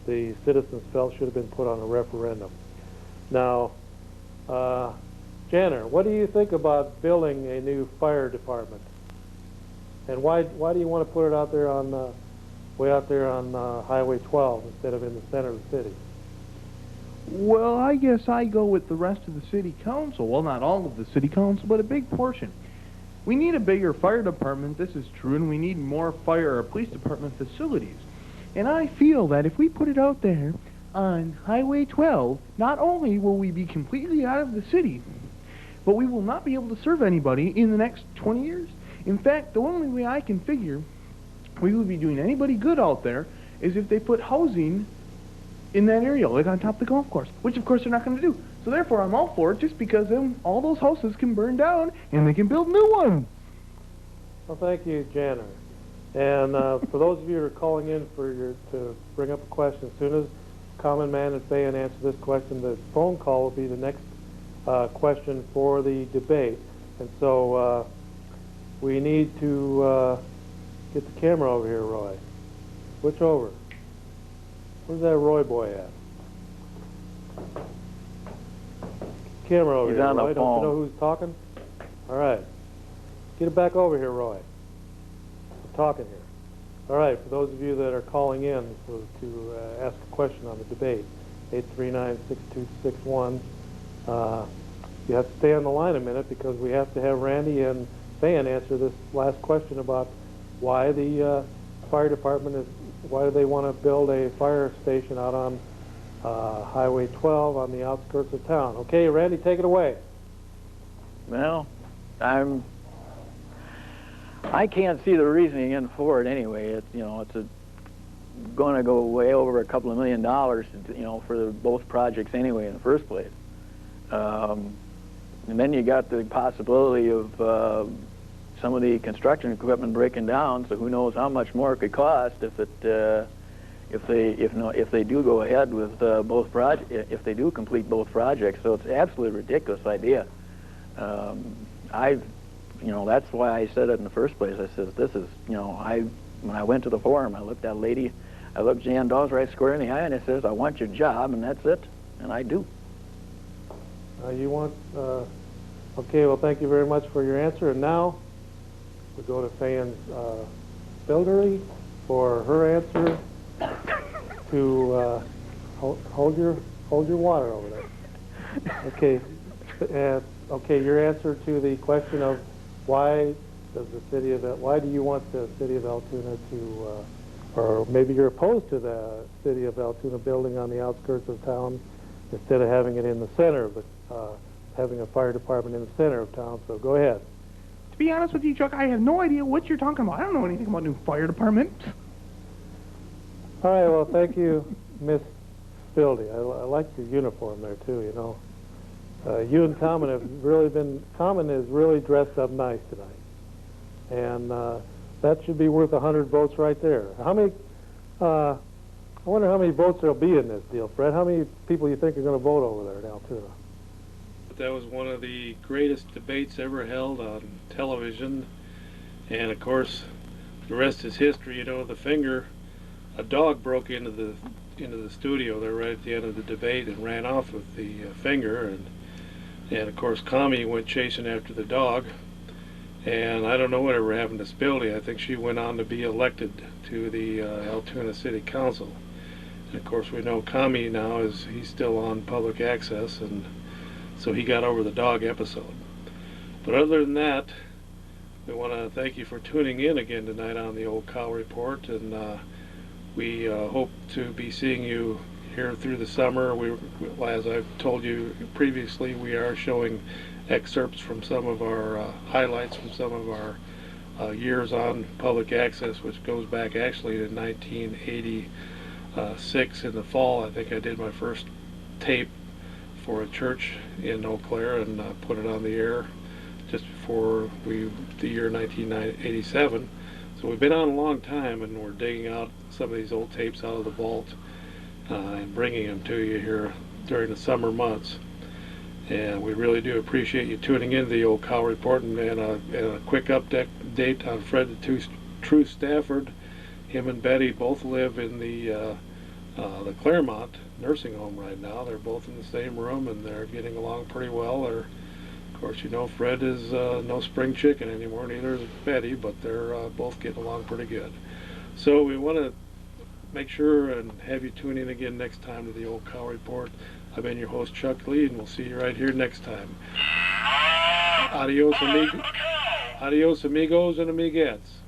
Speaker 3: the citizens felt should have been put on a referendum. Now, Janner, what do you think about building a new fire department? And why do you want to put it out there on way out there on Highway 12 instead of in the center of the city?
Speaker 6: Well, I guess I go with the rest of the city council. Well, not all of the city council, but a big portion. We need a bigger fire department, this is true, and we need more fire or police department facilities. And I feel that if we put it out there on Highway 12, not only will we be completely out of the city, but we will not be able to serve anybody in the next 20 years. In fact, the only way I can figure we would be doing anybody good out there is if they put housing in that area, like on top of the golf course, which of course they're not going to do. So therefore, I'm all for it, just because then all those houses can burn down and they can build new ones.
Speaker 3: Well, thank you, Janner. And for those of you who are calling in to bring up a question, as soon as Common Man and Fan answer this question, the phone call will be the next question for the debate. And so we need to get the camera over here, Roy. Switch over. Where's that Roy boy at? Camera over
Speaker 5: He's
Speaker 3: here,
Speaker 5: on the
Speaker 3: Roy. Don't
Speaker 5: phone.
Speaker 3: you know who's talking? All right. Get it back over here, Roy. We're talking here. All right, for those of you that are calling in to ask a question on the debate, 839-6261. You have to stay on the line a minute because we have to have Randy and Fan answer this last question about why the fire department why do they want to build a fire station out on Highway 12 on the outskirts of town. Okay, Randy, take it away.
Speaker 5: Well, I can't see the reasoning in for it anyway. It's going to go way over $2 million, for both projects anyway in the first place. And then you got the possibility of some of the construction equipment breaking down. So who knows how much more it could cost if they do go ahead with both projects, if they do complete both projects. So it's an absolutely ridiculous idea. That's why I said it in the first place. I said, this is, when I went to the forum, I looked at a lady, I looked Jan Dawes right square in the eye, and I says, I want your job, and that's it. And I do.
Speaker 3: You want, okay, well, thank you very much for your answer. And now we go to Fan's Bildery for her answer to hold your water over there. Okay, okay, your answer to the question of why do you want the city of Altoona to, or maybe you're opposed to the city of Altoona building on the outskirts of town instead of having it in the center of having a fire department in the center of town. So go ahead.
Speaker 6: To be honest with you, Chuck, I have no idea what you're talking about. I don't know anything about new fire department.
Speaker 3: All right, well, thank you, Miss Bildy. I like your uniform there, too, you know. You and Common Common is really dressed up nice tonight. And that should be worth 100 votes right there. How many, I wonder how many votes there'll be in this deal, Fred. How many people you think are going to vote over there in Altoona?
Speaker 1: That was one of the greatest debates ever held on television. And of course, the rest is history. A dog broke into the studio there right at the end of the debate and ran off with the finger, and of course Commie went chasing after the dog, and I don't know whatever happened to Spildy. I think she went on to be elected to the Altoona City Council, and of course we know Commie now he's still on public access, and so he got over the dog episode. But other than that, we want to thank you for tuning in again tonight on the Old Cow Report, and we hope to be seeing you here through the summer. As I've told you previously, we are showing excerpts from some of our highlights from some of our years on public access, which goes back actually to 1986 in the fall. I think I did my first tape for a church in Eau Claire and put it on the air just before the year 1987. So we've been on a long time, and we're digging out some of these old tapes out of the vault and bringing them to you here during the summer months. And we really do appreciate you tuning in to the Old Cow Report, and a quick update on Fred the Truth Stafford. Him and Betty both live in the Claremont nursing home right now. They're both in the same room, and they're getting along pretty well. Of course, you know Fred is no spring chicken anymore, neither is Betty, but they're both getting along pretty good. So we want to make sure and have you tune in again next time to the Old Cow Report. I've been your host, Chuck Lee, and we'll see you right here next time. Adios, amigos and amigettes.